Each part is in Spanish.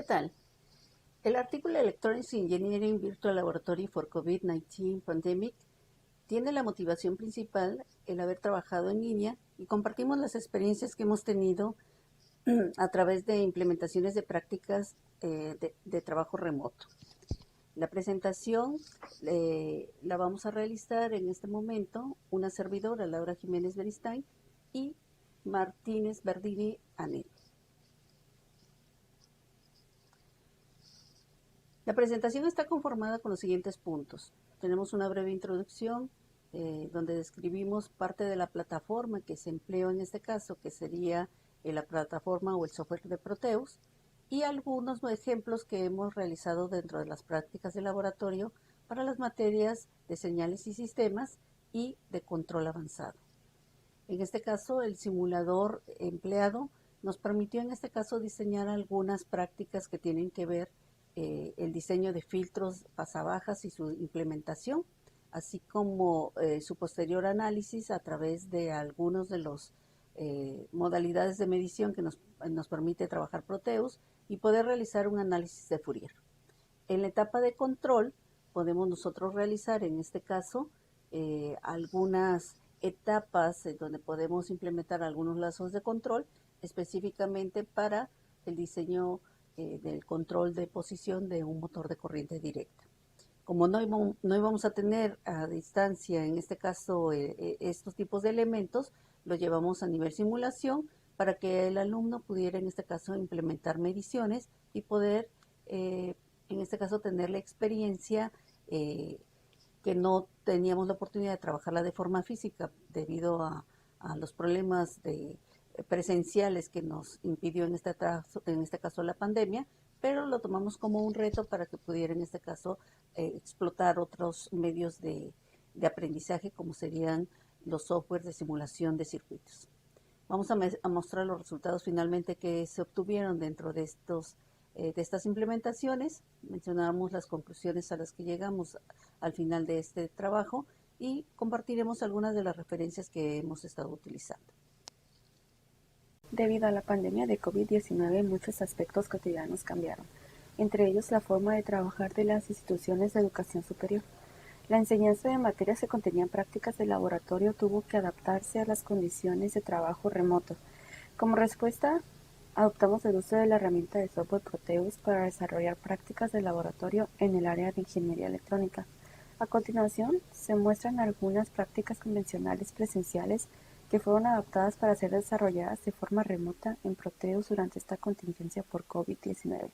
tal? El artículo Electronics Engineering Virtual Laboratory for COVID-19 Pandemic tiene la motivación principal el haber trabajado en línea y compartimos las experiencias que hemos tenido a través de implementaciones de prácticas de trabajo remoto. La presentación la vamos a realizar en este momento una servidora, Laura Jiménez Beristain, y Martínez Verdini Anel. La presentación está conformada con los siguientes puntos. Tenemos una breve introducción donde describimos parte de la plataforma que se empleó en este caso, que sería la plataforma o el software de Proteus, y algunos ejemplos que hemos realizado dentro de las prácticas de laboratorio para las materias de señales y sistemas y de control avanzado. En este caso, el simulador empleado nos permitió en este caso diseñar algunas prácticas que tienen que ver el diseño de filtros pasabajas y su implementación, así como su posterior análisis a través de algunos de los modalidades de medición que nos permite trabajar Proteus y poder realizar un análisis de Fourier. En la etapa de control podemos nosotros realizar en este caso algunas etapas donde podemos implementar algunos lazos de control específicamente para el diseño del control de posición de un motor de corriente directa. Como no íbamos a tener a distancia, en este caso, estos tipos de elementos, los llevamos a nivel simulación para que el alumno pudiera, en este caso, implementar mediciones y poder, en este caso, tener la experiencia que no teníamos la oportunidad de trabajarla de forma física debido a los problemas presenciales que nos impidió en este caso la pandemia, pero lo tomamos como un reto para que pudiera en este caso explotar otros medios de aprendizaje como serían los softwares de simulación de circuitos. Vamos a mostrar los resultados finalmente que se obtuvieron dentro de estas implementaciones. Mencionamos las conclusiones a las que llegamos al final de este trabajo y compartiremos algunas de las referencias que hemos estado utilizando. Debido a la pandemia de COVID-19, muchos aspectos cotidianos cambiaron, entre ellos la forma de trabajar de las instituciones de educación superior. La enseñanza de materias que contenían prácticas de laboratorio tuvo que adaptarse a las condiciones de trabajo remoto. Como respuesta, adoptamos el uso de la herramienta de software Proteus para desarrollar prácticas de laboratorio en el área de ingeniería electrónica. A continuación, se muestran algunas prácticas convencionales presenciales que fueron adaptadas para ser desarrolladas de forma remota en Proteus durante esta contingencia por COVID-19.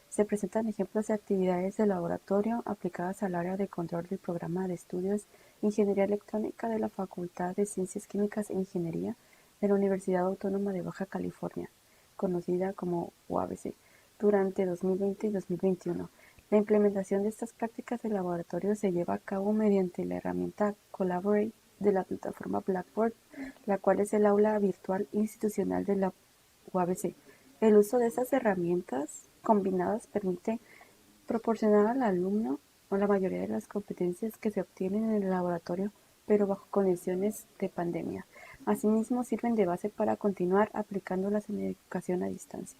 Se presentan ejemplos de actividades de laboratorio aplicadas al área de control del programa de estudios Ingeniería Electrónica de la Facultad de Ciencias Químicas e Ingeniería de la Universidad Autónoma de Baja California, conocida como UABC, durante 2020 y 2021. La implementación de estas prácticas de laboratorio se lleva a cabo mediante la herramienta Collaborate de la plataforma Blackboard, la cual es el aula virtual institucional de la UABC. El uso de estas herramientas combinadas permite proporcionar al alumno la mayoría de las competencias que se obtienen en el laboratorio, pero bajo condiciones de pandemia. Asimismo, sirven de base para continuar aplicándolas en educación a distancia.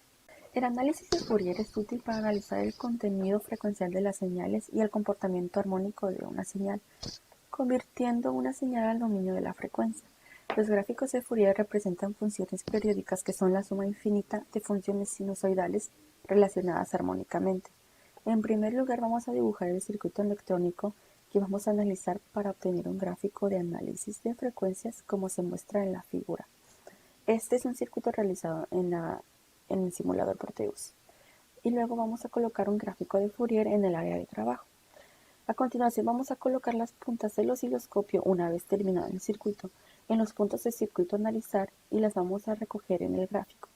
El análisis de Fourier es útil para analizar el contenido frecuencial de las señales y el comportamiento armónico de una señal, convirtiendo una señal al dominio de la frecuencia. Los gráficos de Fourier representan funciones periódicas que son la suma infinita de funciones sinusoidales relacionadas armónicamente. En primer lugar, vamos a dibujar el circuito electrónico que vamos a analizar para obtener un gráfico de análisis de frecuencias como se muestra en la figura. Este es un circuito realizado en el simulador Proteus. Y luego vamos a colocar un gráfico de Fourier en el área de trabajo. A continuación vamos a colocar las puntas del osciloscopio una vez terminado el circuito en los puntos del circuito a analizar y las vamos a recoger en el gráfico.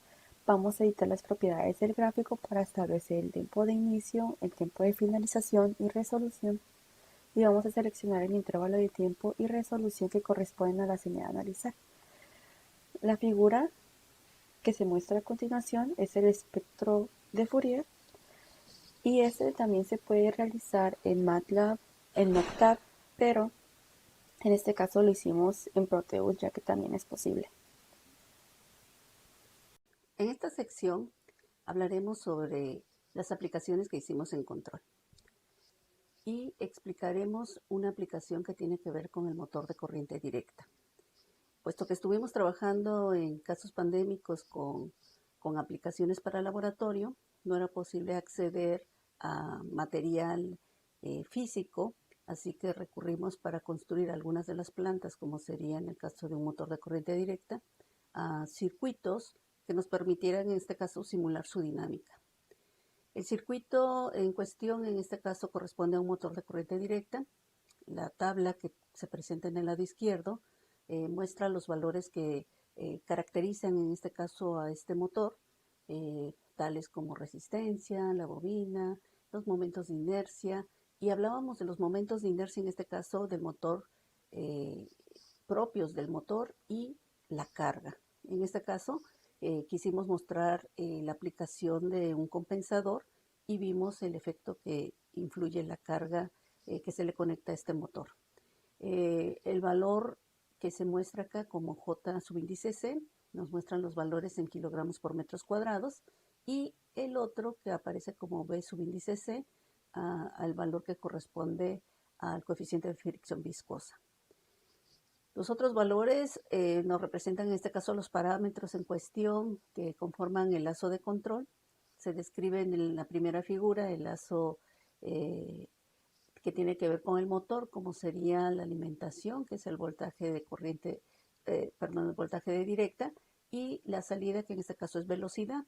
Vamos a editar las propiedades del gráfico para establecer el tiempo de inicio, el tiempo de finalización y resolución. Y vamos a seleccionar el intervalo de tiempo y resolución que corresponden a la señal a analizar. La figura que se muestra a continuación es el espectro de Fourier. Y este también se puede realizar en MATLAB, en Octave, pero en este caso lo hicimos en Proteus ya que también es posible. En esta sección hablaremos sobre las aplicaciones que hicimos en control. Y explicaremos una aplicación que tiene que ver con el motor de corriente directa. Puesto que estuvimos trabajando en casos pandémicos con aplicaciones para laboratorio, no era posible acceder a material físico, así que recurrimos para construir algunas de las plantas, como sería en el caso de un motor de corriente directa, a circuitos que nos permitieran en este caso simular su dinámica. El circuito en cuestión en este caso corresponde a un motor de corriente directa. La tabla que se presenta en el lado izquierdo muestra los valores que caracterizan en este caso a este motor, tales como resistencia, la bobina, los momentos de inercia, y hablábamos de los momentos de inercia en este caso del motor, propios del motor y la carga. En este caso quisimos mostrar la aplicación de un compensador y vimos el efecto que influye la carga que se le conecta a este motor. El valor que se muestra acá como J subíndice C nos muestran los valores en kilogramos por metros cuadrados, y el otro que aparece como B subíndice C al valor que corresponde al coeficiente de fricción viscosa. Los otros valores nos representan en este caso los parámetros en cuestión que conforman el lazo de control. Se describe en la primera figura el lazo que tiene que ver con el motor, como sería la alimentación, que es el voltaje de corriente, el voltaje de directa, y la salida, que en este caso es velocidad.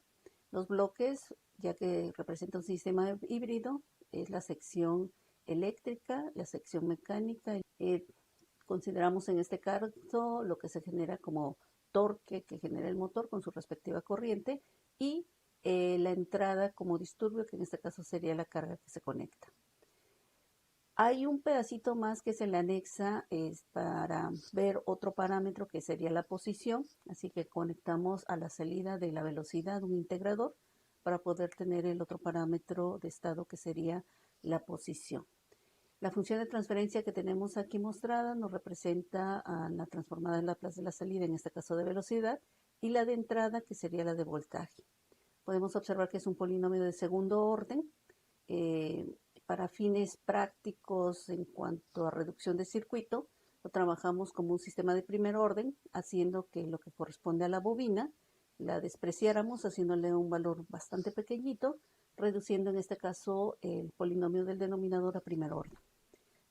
Los bloques, ya que representa un sistema híbrido, es la sección eléctrica, la sección mecánica. Consideramos en este caso lo que se genera como torque que genera el motor con su respectiva corriente, y la entrada como disturbio, que en este caso sería la carga que se conecta. Hay un pedacito más que se le anexa para ver otro parámetro que sería la posición, así que conectamos a la salida de la velocidad un integrador para poder tener el otro parámetro de estado que sería la posición. La función de transferencia que tenemos aquí mostrada nos representa a la transformada en Laplace de la salida, en este caso de velocidad, y la de entrada, que sería la de voltaje. Podemos observar que es un polinomio de segundo orden. Para fines prácticos en cuanto a reducción de circuito, lo trabajamos como un sistema de primer orden, haciendo que lo que corresponde a la bobina la despreciáramos, haciéndole un valor bastante pequeñito, reduciendo en este caso el polinomio del denominador a primer orden.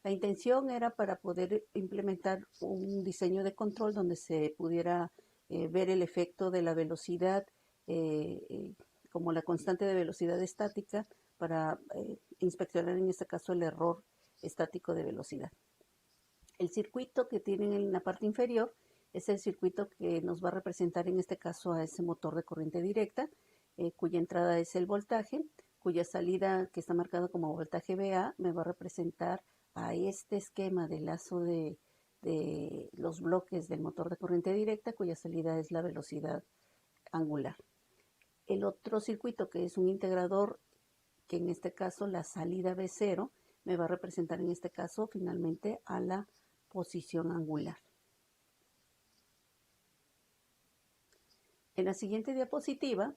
La intención era para poder implementar un diseño de control donde se pudiera ver el efecto de la velocidad como la constante de velocidad estática, para inspeccionar en este caso el error estático de velocidad. El circuito que tienen en la parte inferior es el circuito que nos va a representar en este caso a ese motor de corriente directa, cuya entrada es el voltaje, cuya salida, que está marcado como voltaje VA, me va a representar a este esquema de lazo de los bloques del motor de corriente directa, cuya salida es la velocidad angular. El otro circuito, que es un integrador, que en este caso la salida B0 me va a representar en este caso finalmente a la posición angular. En la siguiente diapositiva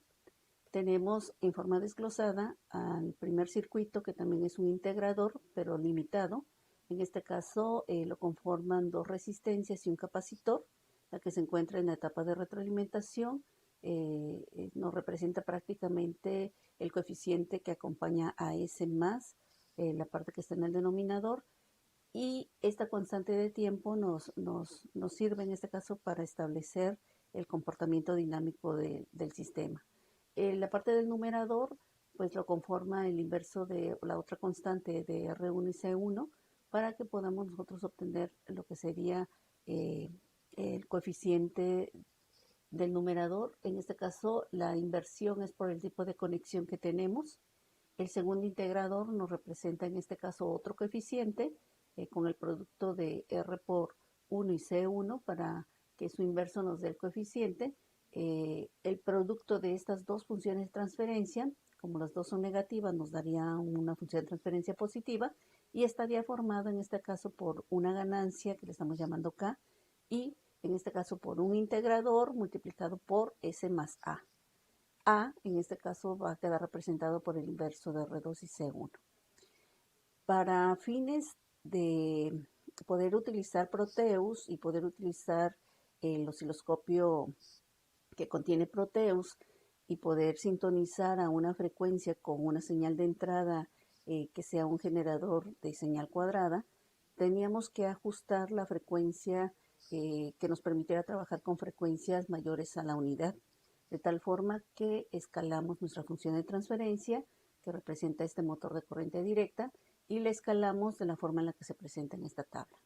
tenemos en forma desglosada al primer circuito, que también es un integrador pero limitado. En este caso lo conforman dos resistencias y un capacitor. La que se encuentra en la etapa de retroalimentación nos representa prácticamente el coeficiente que acompaña a S más la parte que está en el denominador, y esta constante de tiempo nos sirve en este caso para establecer el comportamiento dinámico del sistema. La parte del numerador pues lo conforma el inverso de la otra constante de R1 y C1, para que podamos nosotros obtener lo que sería el coeficiente del numerador. En este caso la inversión es por el tipo de conexión que tenemos. El segundo integrador nos representa en este caso otro coeficiente con el producto de R por 1 y C1 para que su inverso nos dé el coeficiente. El producto de estas dos funciones de transferencia, como las dos son negativas, nos daría una función de transferencia positiva, y estaría formado en este caso por una ganancia que le estamos llamando K, y en este caso por un integrador multiplicado por S más A. A en este caso va a quedar representado por el inverso de R2 y C1. Para fines de poder utilizar Proteus y poder utilizar el osciloscopio que contiene Proteus y poder sintonizar a una frecuencia con una señal de entrada que sea un generador de señal cuadrada, teníamos que ajustar la frecuencia que nos permitiera trabajar con frecuencias mayores a la unidad, de tal forma que escalamos nuestra función de transferencia, que representa este motor de corriente directa, y la escalamos de la forma en la que se presenta en esta tabla.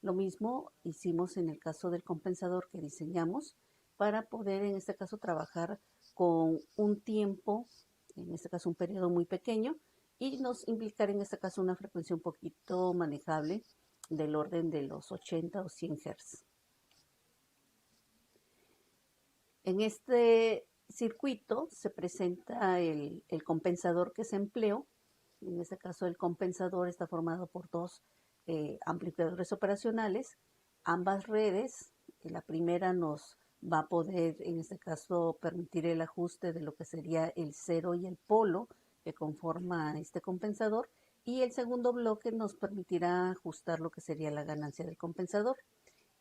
Lo mismo hicimos en el caso del compensador que diseñamos para poder en este caso trabajar con un tiempo, en este caso un periodo muy pequeño, y nos implicar en este caso una frecuencia un poquito manejable del orden de los 80 o 100 Hz. En este circuito se presenta el compensador que se empleó. En este caso el compensador está formado por dos amplificadores operacionales. Ambas redes, la primera nos va a poder en este caso permitir el ajuste de lo que sería el cero y el polo que conforma este compensador, y el segundo bloque nos permitirá ajustar lo que sería la ganancia del compensador.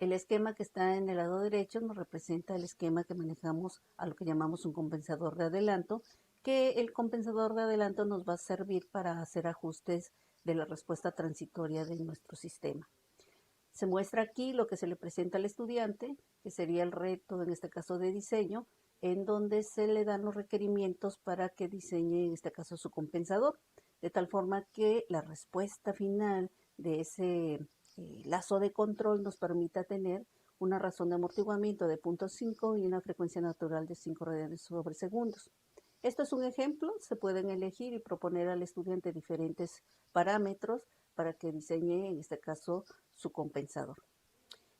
El esquema que está en el lado derecho nos representa el esquema que manejamos a lo que llamamos un compensador de adelanto, que el compensador de adelanto nos va a servir para hacer ajustes de la respuesta transitoria de nuestro sistema. Se muestra aquí lo que se le presenta al estudiante, que sería el reto, en este caso de diseño, en donde se le dan los requerimientos para que diseñe, en este caso, su compensador, de tal forma que la respuesta final de ese lazo de control nos permita tener una razón de amortiguamiento de 0.5 y una frecuencia natural de 5 radianes sobre segundos. Esto es un ejemplo, se pueden elegir y proponer al estudiante diferentes parámetros para que diseñe, en este caso, su compensador.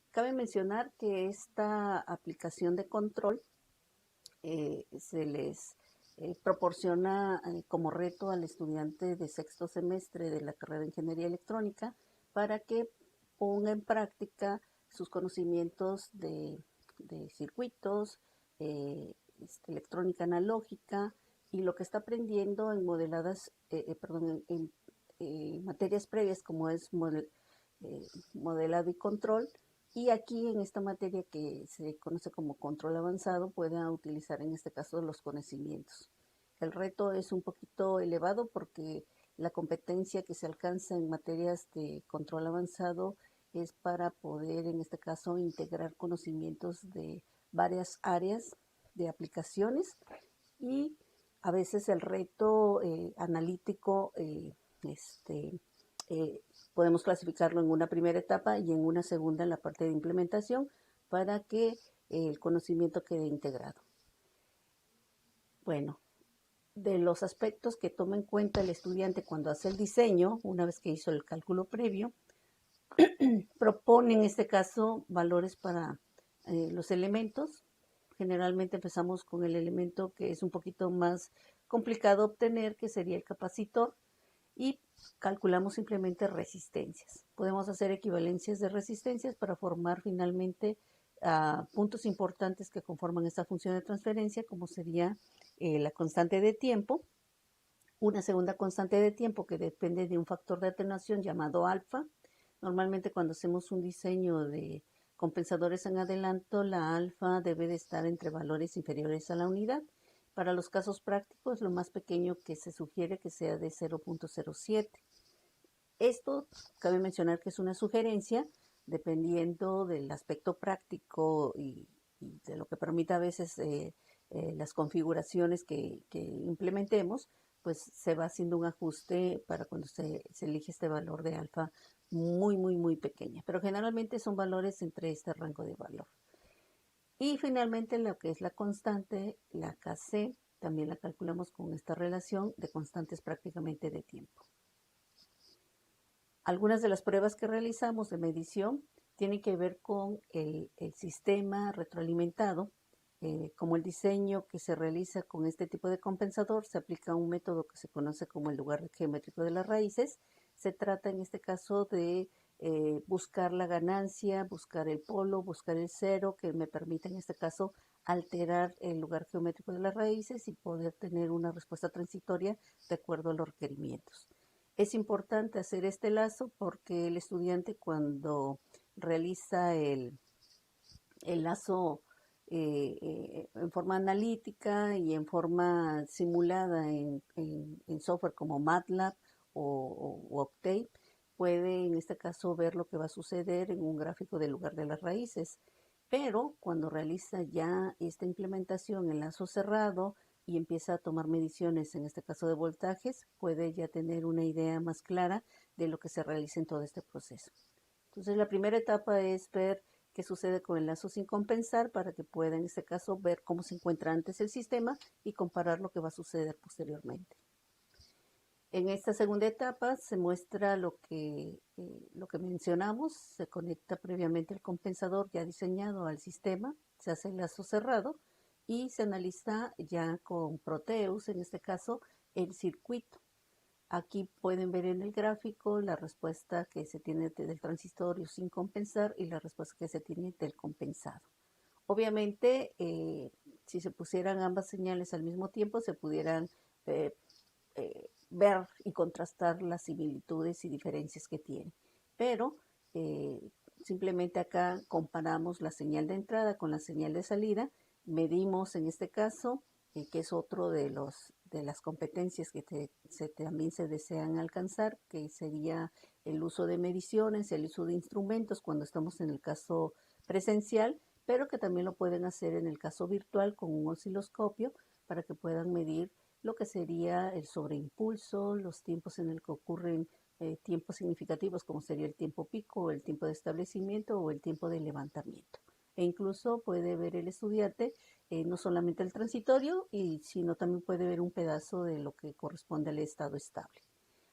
Cabe mencionar que esta aplicación de control se les proporciona como reto al estudiante de sexto semestre de la carrera de Ingeniería Electrónica para que ponga en práctica sus conocimientos de circuitos, electrónica analógica y lo que está aprendiendo en materias previas como es modelado y control, y aquí en esta materia que se conoce como control avanzado pueda utilizar en este caso los conocimientos. El reto es un poquito elevado porque la competencia que se alcanza en materias de control avanzado es para poder en este caso integrar conocimientos de varias áreas de aplicaciones, y a veces el reto analítico podemos clasificarlo en una primera etapa y en una segunda en la parte de implementación para que el conocimiento quede integrado. Bueno, de los aspectos que toma en cuenta el estudiante cuando hace el diseño, una vez que hizo el cálculo previo, propone en este caso valores para los elementos. Generalmente empezamos con el elemento que es un poquito más complicado obtener, que sería el capacitor, y calculamos simplemente resistencias. Podemos hacer equivalencias de resistencias para formar finalmente puntos importantes que conforman esta función de transferencia, como sería la constante de tiempo, una segunda constante de tiempo que depende de un factor de atenuación llamado alfa. Normalmente cuando hacemos un diseño de compensadores en adelanto, la alfa debe de estar entre valores inferiores a la unidad. Para los casos prácticos, lo más pequeño que se sugiere que sea de 0.07. Esto cabe mencionar que es una sugerencia, dependiendo del aspecto práctico y de lo que permita a veces las configuraciones que implementemos, pues se va haciendo un ajuste para cuando se elige este valor de alfa muy pequeña. Pero generalmente son valores entre este rango de valor. Y finalmente lo que es la constante, la Kc, también la calculamos con esta relación de constantes prácticamente de tiempo. Algunas de las pruebas que realizamos de medición tienen que ver con el sistema retroalimentado. Como el diseño que se realiza con este tipo de compensador, se aplica un método que se conoce como el lugar geométrico de las raíces. Se trata en este caso de buscar la ganancia, buscar el polo, buscar el cero, que me permite en este caso alterar el lugar geométrico de las raíces y poder tener una respuesta transitoria de acuerdo a los requerimientos. Es importante hacer este lazo porque el estudiante cuando realiza el lazo en forma analítica y en forma simulada en software como MATLAB o Octave, puede en este caso ver lo que va a suceder en un gráfico del lugar de las raíces. Pero cuando realiza ya esta implementación en lazo cerrado y empieza a tomar mediciones, en este caso de voltajes, puede ya tener una idea más clara de lo que se realiza en todo este proceso. Entonces, la primera etapa es ver qué sucede con el lazo sin compensar para que pueda, en este caso, ver cómo se encuentra antes el sistema y comparar lo que va a suceder posteriormente. En esta segunda etapa se muestra lo que mencionamos, se conecta previamente el compensador ya diseñado al sistema, se hace el lazo cerrado y se analiza ya con Proteus, en este caso, el circuito. Aquí pueden ver en el gráfico la respuesta que se tiene del transistorio sin compensar y la respuesta que se tiene del compensado. Obviamente, si se pusieran ambas señales al mismo tiempo, se pudieran ver y contrastar las similitudes y diferencias que tiene. Pero simplemente acá comparamos la señal de entrada con la señal de salida, medimos en este caso, que es otro de las competencias que también se desean alcanzar, que sería el uso de mediciones, el uso de instrumentos cuando estamos en el caso presencial, pero que también lo pueden hacer en el caso virtual con un osciloscopio para que puedan medir lo que sería el sobreimpulso, los tiempos en el que ocurren tiempos significativos como sería el tiempo pico, el tiempo de establecimiento o el tiempo de levantamiento. E incluso puede ver el estudiante no solamente el transitorio, sino también puede ver un pedazo de lo que corresponde al estado estable.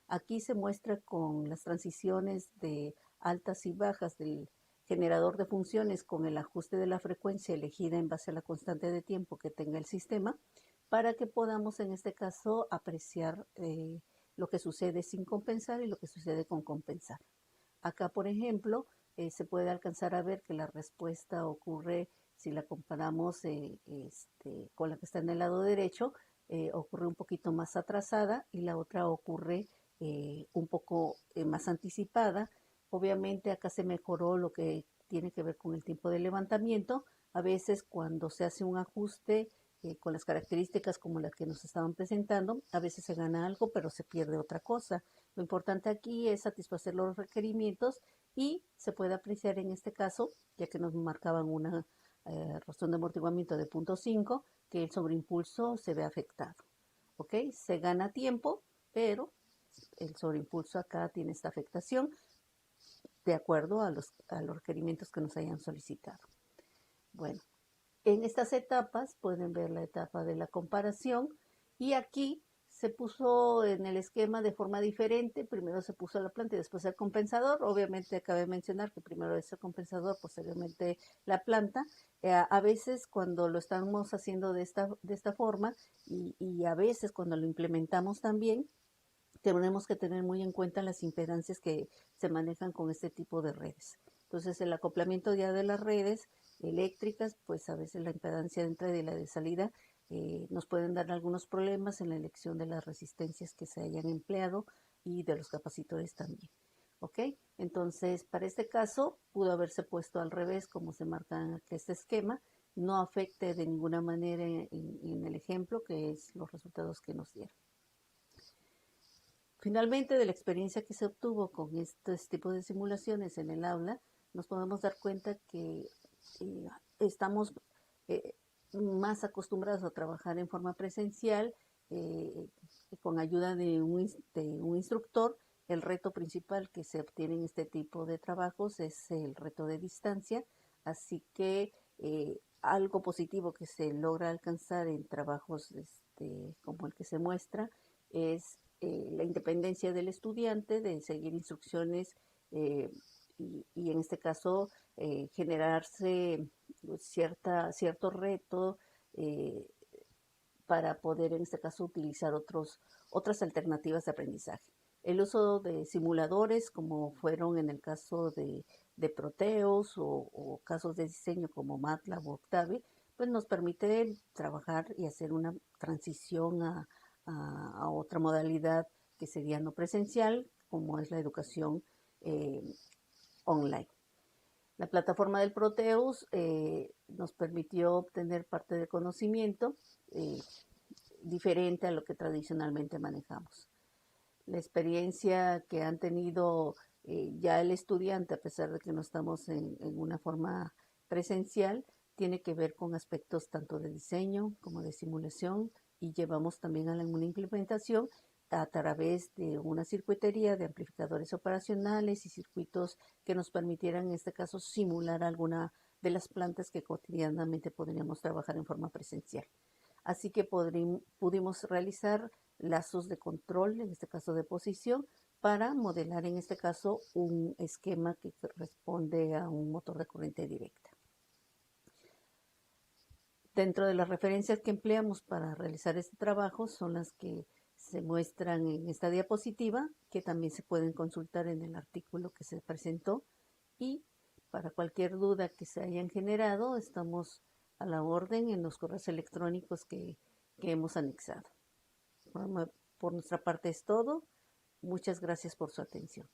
Aquí se muestra con las transiciones de altas y bajas del generador de funciones con el ajuste de la frecuencia elegida en base a la constante de tiempo que tenga el sistema, para que podamos en este caso apreciar lo que sucede sin compensar y lo que sucede con compensar. Acá, por ejemplo, se puede alcanzar a ver que la respuesta ocurre, si la comparamos con la que está en el lado derecho, ocurre un poquito más atrasada y la otra ocurre un poco más anticipada. Obviamente acá se mejoró lo que tiene que ver con el tiempo de levantamiento. A veces cuando se hace un ajuste con las características como las que nos estaban presentando, a veces se gana algo, pero se pierde otra cosa. Lo importante aquí es satisfacer los requerimientos y se puede apreciar en este caso, ya que nos marcaban una razón de amortiguamiento de 0.5, que el sobreimpulso se ve afectado. ¿Ok? Se gana tiempo, pero el sobreimpulso acá tiene esta afectación de acuerdo a los requerimientos que nos hayan solicitado. Bueno, en estas etapas pueden ver la etapa de la comparación y aquí se puso en el esquema de forma diferente. Primero se puso la planta y después el compensador. Obviamente acabé de mencionar que primero es el compensador, posteriormente la planta. A veces cuando lo estamos haciendo de esta forma y a veces cuando lo implementamos también, tenemos que tener muy en cuenta las impedancias que se manejan con este tipo de redes. Entonces, el acoplamiento ya de las redes eléctricas, pues a veces la impedancia de entrada y la de salida nos pueden dar algunos problemas en la elección de las resistencias que se hayan empleado y de los capacitores también. ¿Ok? Entonces, para este caso, pudo haberse puesto al revés, como se marca en este esquema, no afecte de ninguna manera en el ejemplo, que es los resultados que nos dieron. Finalmente, de la experiencia que se obtuvo con estos tipos de simulaciones en el aula, nos podemos dar cuenta que estamos más acostumbrados a trabajar en forma presencial, eh, con ayuda de un instructor. El reto principal que se obtiene en este tipo de trabajos es el reto de distancia, así que algo positivo que se logra alcanzar en trabajos como el que se muestra es la independencia del estudiante de seguir instrucciones y en este caso generarse cierto reto eh, para poder en este caso utilizar otras alternativas de aprendizaje. El uso de simuladores como fueron en el caso de Proteus o casos de diseño como MATLAB o Octave, pues nos permite trabajar y hacer una transición a otra modalidad que sería no presencial, como es la educación online. La plataforma del Proteus nos permitió obtener parte del conocimiento diferente a lo que tradicionalmente manejamos. La experiencia que han tenido ya el estudiante, a pesar de que no estamos en una forma presencial, tiene que ver con aspectos tanto de diseño como de simulación, y llevamos también a una implementación a través de una circuitería de amplificadores operacionales y circuitos que nos permitieran en este caso simular alguna de las plantas que cotidianamente podríamos trabajar en forma presencial. Así que pudimos realizar lazos de control, en este caso de posición, para modelar en este caso un esquema que responde a un motor de corriente directa. Dentro de las referencias que empleamos para realizar este trabajo son las que se muestran en esta diapositiva, que también se pueden consultar en el artículo que se presentó, y para cualquier duda que se hayan generado, estamos a la orden en los correos electrónicos que hemos anexado. Por nuestra parte es todo. Muchas gracias por su atención.